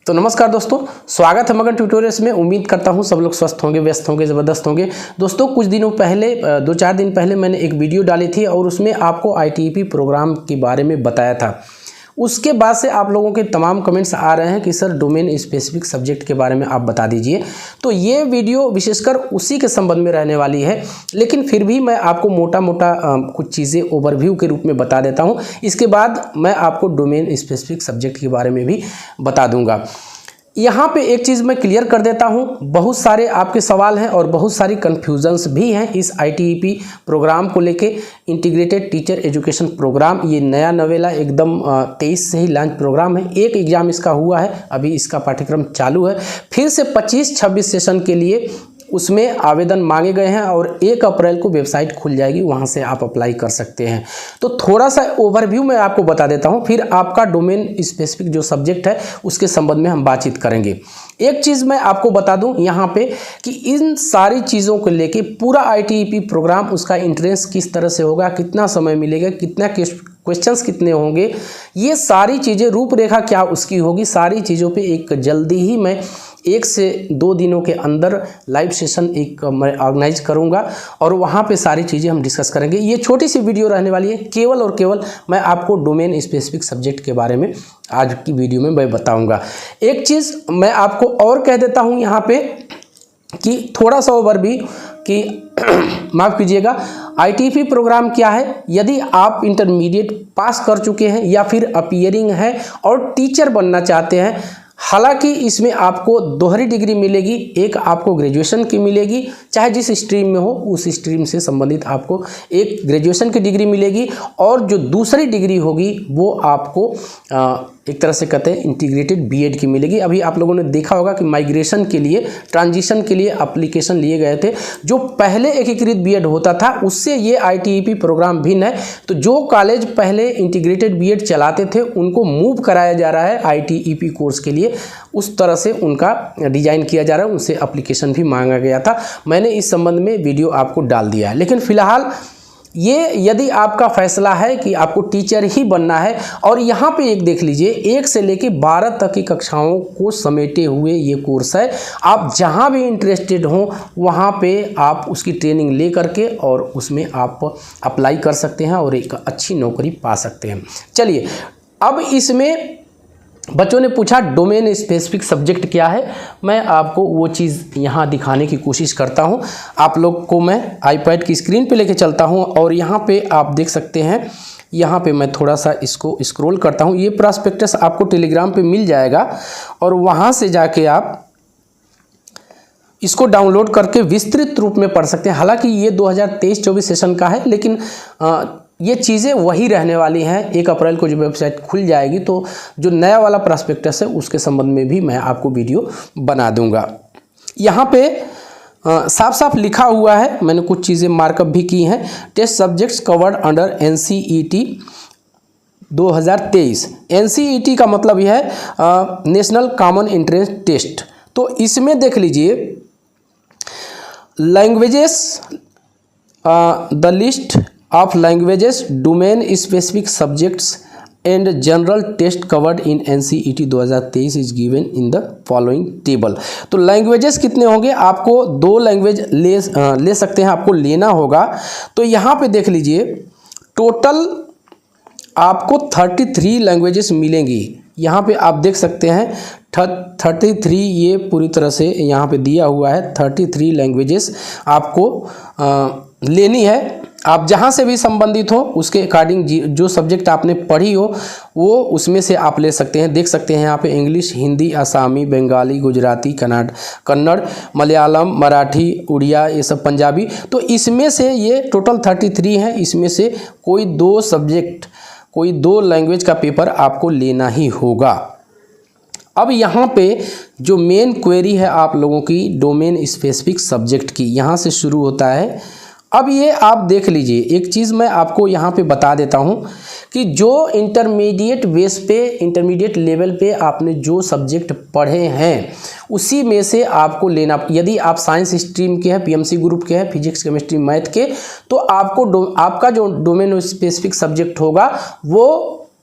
तो नमस्कार दोस्तों, स्वागत है मगन ट्यूटोरियल्स में। उम्मीद करता हूं सब लोग स्वस्थ होंगे, व्यस्त होंगे, ज़बरदस्त होंगे। दोस्तों कुछ दिनों पहले 2-4 दिन पहले मैंने एक वीडियो डाली थी और उसमें आपको ITEP प्रोग्राम के बारे में बताया था। उसके बाद से आप लोगों के तमाम कमेंट्स आ रहे हैं कि सर डोमेन स्पेसिफिक सब्जेक्ट के बारे में आप बता दीजिए। तो ये वीडियो विशेषकर उसी के संबंध में रहने वाली है, लेकिन फिर भी मैं आपको मोटा मोटा कुछ चीज़ें ओवरव्यू के रूप में बता देता हूँ। इसके बाद मैं आपको डोमेन स्पेसिफिक सब्जेक्ट के बारे में भी बता दूंगा। यहाँ पे एक चीज़ मैं क्लियर कर देता हूँ, बहुत सारे आपके सवाल हैं और बहुत सारी कन्फ्यूजन्स भी हैं इस ITEP प्रोग्राम को लेके। इंटीग्रेटेड टीचर एजुकेशन प्रोग्राम, ये नया नवेला एकदम 23 से ही लॉन्च प्रोग्राम है। एक एग्ज़ाम इसका हुआ है, अभी इसका पाठ्यक्रम चालू है। फिर से 25-26 सेशन के लिए उसमें आवेदन मांगे गए हैं और 1 अप्रैल को वेबसाइट खुल जाएगी, वहां से आप अप्लाई कर सकते हैं। तो थोड़ा सा ओवरव्यू मैं आपको बता देता हूं, फिर आपका डोमेन स्पेसिफिक जो सब्जेक्ट है उसके संबंध में हम बातचीत करेंगे। एक चीज़ मैं आपको बता दूं यहाँ पे कि इन सारी चीज़ों को लेके पूरा ITEP प्रोग्राम, उसका एंट्रेंस किस तरह से होगा, कितना समय मिलेगा, कितना क्वेश्चंस कितने होंगे, ये सारी चीज़ें, रूपरेखा क्या उसकी होगी, सारी चीज़ों पे एक जल्दी ही मैं 1 से 2 दिनों के अंदर लाइव सेशन एक मैं ऑर्गेनाइज करूंगा और वहाँ पे सारी चीज़ें हम डिस्कस करेंगे। ये छोटी सी वीडियो रहने वाली है, केवल और केवल मैं आपको डोमेन स्पेसिफिक सब्जेक्ट के बारे में आज की वीडियो में मैं बताऊंगा। एक चीज़ मैं आपको और कह देता हूँ यहाँ पे कि थोड़ा सा ओवरव्यू कि माफ़ कीजिएगा, ITEP प्रोग्राम क्या है। यदि आप इंटरमीडिएट पास कर चुके हैं या फिर अपीयरिंग है और टीचर बनना चाहते हैं, हालांकि इसमें आपको दोहरी डिग्री मिलेगी, एक आपको ग्रेजुएशन की मिलेगी, चाहे जिस स्ट्रीम में हो उस स्ट्रीम से संबंधित आपको एक ग्रेजुएशन की डिग्री मिलेगी, और जो दूसरी डिग्री होगी वो आपको एक तरह से कहते हैं इंटीग्रेटेड BEd की मिलेगी। अभी आप लोगों ने देखा होगा कि माइग्रेशन के लिए, ट्रांजिशन के लिए एप्लीकेशन लिए गए थे। जो पहले एकीकृत BEd होता था उससे ये ITEP प्रोग्राम भिन्न है। तो जो कॉलेज पहले इंटीग्रेटेड BEd चलाते थे उनको मूव कराया जा रहा है ITEP कोर्स के लिए, उस तरह से उनका डिज़ाइन किया जा रहा है, उनसे एप्लीकेशन भी मांगा गया था। मैंने इस संबंध में वीडियो आपको डाल दिया है। लेकिन फ़िलहाल ये यदि आपका फैसला है कि आपको टीचर ही बनना है, और यहाँ पे एक देख लीजिए, 1 से लेके 12 तक की कक्षाओं को समेटे हुए ये कोर्स है। आप जहाँ भी इंटरेस्टेड हों वहाँ पे आप उसकी ट्रेनिंग ले करके और उसमें आप अप्लाई कर सकते हैं और एक अच्छी नौकरी पा सकते हैं। चलिए, अब इसमें बच्चों ने पूछा डोमेन स्पेसिफिक सब्जेक्ट क्या है, मैं आपको वो चीज़ यहाँ दिखाने की कोशिश करता हूँ। आप लोग को मैं iPad की स्क्रीन पे लेके चलता हूँ और यहाँ पे आप देख सकते हैं, यहाँ पे मैं थोड़ा सा इसको स्क्रॉल करता हूँ। ये प्रॉस्पेक्टस आपको टेलीग्राम पे मिल जाएगा और वहाँ से जाके आप इसको डाउनलोड करके विस्तृत रूप में पढ़ सकते हैं। हालांकि ये 2023-24 सेशन का है, लेकिन ये चीज़ें वही रहने वाली हैं। 1 अप्रैल को जो वेबसाइट खुल जाएगी तो जो नया वाला प्रॉस्पेक्टस है उसके संबंध में भी मैं आपको वीडियो बना दूंगा। यहाँ पे साफ साफ लिखा हुआ है, मैंने कुछ चीज़ें मार्कअप भी की हैं। Test subjects covered under NCET 2023। NCET का मतलब यह है नेशनल कॉमन एंट्रेंस टेस्ट। तो इसमें देख लीजिए, languages, the list of languages, domain specific subjects and general test covered in NCET 2023 is given in the following table। तो लैंग्वेजेस कितने होंगे, आपको 2 लैंग्वेज ले सकते हैं, आपको लेना होगा। तो यहाँ पे देख लीजिए, टोटल आपको 33 लैंग्वेजेस मिलेंगी। यहाँ पे आप देख सकते हैं 33, ये पूरी तरह से यहाँ पे दिया हुआ है। 33 लैंग्वेजेस आपको लेनी है। आप जहाँ से भी संबंधित हो उसके अकॉर्डिंग जो सब्जेक्ट आपने पढ़ी हो वो उसमें से आप ले सकते हैं। देख सकते हैं यहाँ पे इंग्लिश, हिंदी, आसामी, बंगाली, गुजराती, कन्नड़, मलयालम, मराठी, उड़िया, ये सब, पंजाबी। तो इसमें से ये टोटल 33 हैं। इसमें से कोई 2 सब्जेक्ट, कोई 2 लैंग्वेज का पेपर आपको लेना ही होगा। अब यहाँ पे जो मेन क्वेरी है आप लोगों की डोमेन स्पेसिफिक सब्जेक्ट की, यहाँ से शुरू होता है। अब ये आप देख लीजिए, एक चीज़ मैं आपको यहाँ पे बता देता हूँ कि जो इंटरमीडिएट बेस पे, इंटरमीडिएट लेवल पे आपने जो सब्जेक्ट पढ़े हैं उसी में से आपको लेना। यदि आप साइंस स्ट्रीम के हैं, PMC ग्रुप के हैं, फिजिक्स, केमिस्ट्री, मैथ के, तो आपको आपका जो डोमेन स्पेसिफिक सब्जेक्ट होगा वो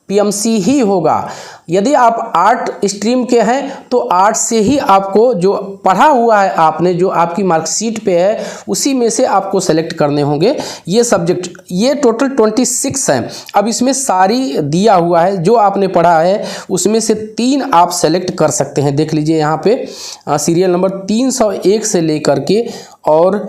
पीएमसी ही होगा। यदि आप आर्ट स्ट्रीम के हैं तो आर्ट से ही आपको जो पढ़ा हुआ है आपने, जो आपकी मार्कशीट पे है, उसी में से आपको सेलेक्ट करने होंगे ये सब्जेक्ट। ये टोटल 26 हैं। अब इसमें सारी दिया हुआ है, जो आपने पढ़ा है उसमें से 3 आप सेलेक्ट कर सकते हैं। देख लीजिए यहाँ पे सीरियल नंबर 301 से लेकर के और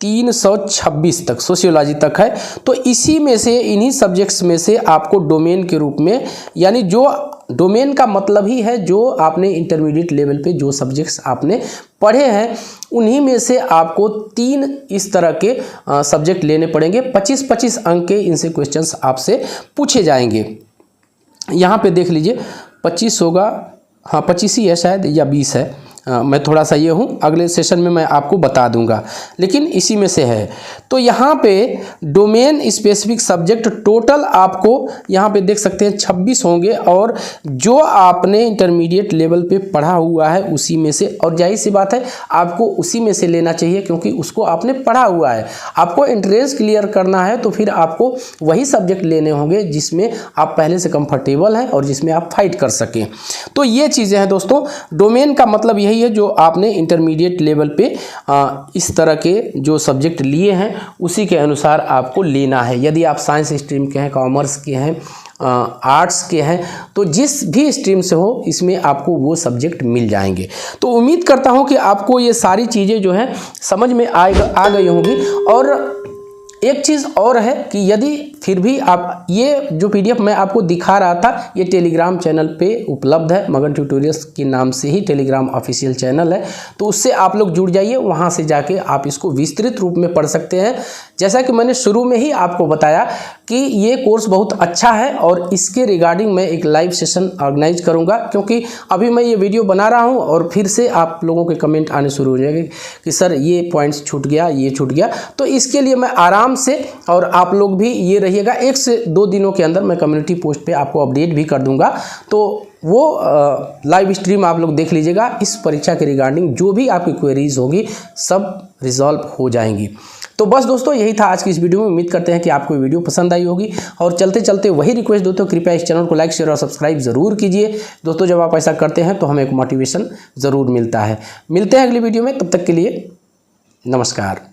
326 तक सोशियोलॉजी तक है। तो इसी में से, इन्हीं सब्जेक्ट्स में से आपको डोमेन के रूप में, यानी जो डोमेन का मतलब ही है जो आपने इंटरमीडिएट लेवल पे जो सब्जेक्ट्स आपने पढ़े हैं, उन्हीं में से आपको 3 इस तरह के सब्जेक्ट लेने पड़ेंगे। 25-25 अंक के इनसे क्वेश्चंस आपसे पूछे जाएंगे। यहाँ पे देख लीजिए 25 होगा, हाँ 25 ही है शायद, या 20 है, मैं थोड़ा सा ये हूँ, अगले सेशन में मैं आपको बता दूंगा, लेकिन इसी में से है। तो यहाँ पे डोमेन स्पेसिफिक सब्जेक्ट टोटल आपको यहाँ पे देख सकते हैं 26 होंगे, और जो आपने इंटरमीडिएट लेवल पे पढ़ा हुआ है उसी में से, और जाहिर सी बात है आपको उसी में से लेना चाहिए क्योंकि उसको आपने पढ़ा हुआ है। आपको एंट्रेंस क्लियर करना है तो फिर आपको वही सब्जेक्ट लेने होंगे जिसमें आप पहले से कंफर्टेबल हैं और जिसमें आप फाइट कर सकें। तो ये चीज़ें हैं दोस्तों। डोमेन का मतलब यही है जो आपने इंटरमीडिएट लेवल पे इस तरह के जो सब्जेक्ट लिए हैं उसी के अनुसार आपको लेना है। यदि आप साइंस स्ट्रीम के हैं, कॉमर्स के हैं, आर्ट्स के हैं, तो जिस भी स्ट्रीम से हो इसमें आपको वो सब्जेक्ट मिल जाएंगे। तो उम्मीद करता हूँ कि आपको ये सारी चीज़ें जो हैं समझ में आ गई होंगी। और एक चीज़ और है कि यदि फिर भी आप, ये जो पीडीएफ मैं आपको दिखा रहा था ये टेलीग्राम चैनल पे उपलब्ध है, मगन ट्यूटोरियल्स के नाम से ही टेलीग्राम ऑफिशियल चैनल है, तो उससे आप लोग जुड़ जाइए, वहाँ से जाके आप इसको विस्तृत रूप में पढ़ सकते हैं। जैसा कि मैंने शुरू में ही आपको बताया कि ये कोर्स बहुत अच्छा है और इसके रिगार्डिंग मैं एक लाइव सेशन ऑर्गेनाइज करूँगा, क्योंकि अभी मैं ये वीडियो बना रहा हूँ और फिर से आप लोगों के कमेंट आने शुरू हो जाएंगे कि सर ये पॉइंट्स छूट गया, ये छूट गया। तो इसके लिए मैं आराम से, और आप लोग भी ये रहिएगा, 1 से 2 दिनों के अंदर मैं कम्युनिटी पोस्ट पे आपको अपडेट भी कर दूंगा। तो वो लाइव स्ट्रीम आप लोग देख लीजिएगा। इस परीक्षा के रिगार्डिंग जो भी आपकी क्वेरीज होगी सब रिजॉल्व हो जाएंगी। तो बस दोस्तों यही था आज की इस वीडियो में। उम्मीद करते हैं कि आपको वीडियो पसंद आई होगी, और चलते चलते वही रिक्वेस्ट दोस्तों, कृपया इस चैनल को लाइक, शेयर और सब्सक्राइब ज़रूर कीजिए दोस्तों। जब आप ऐसा करते हैं तो हमें एक मोटिवेशन ज़रूर मिलता है। मिलते हैं अगली वीडियो में, तब तक के लिए नमस्कार।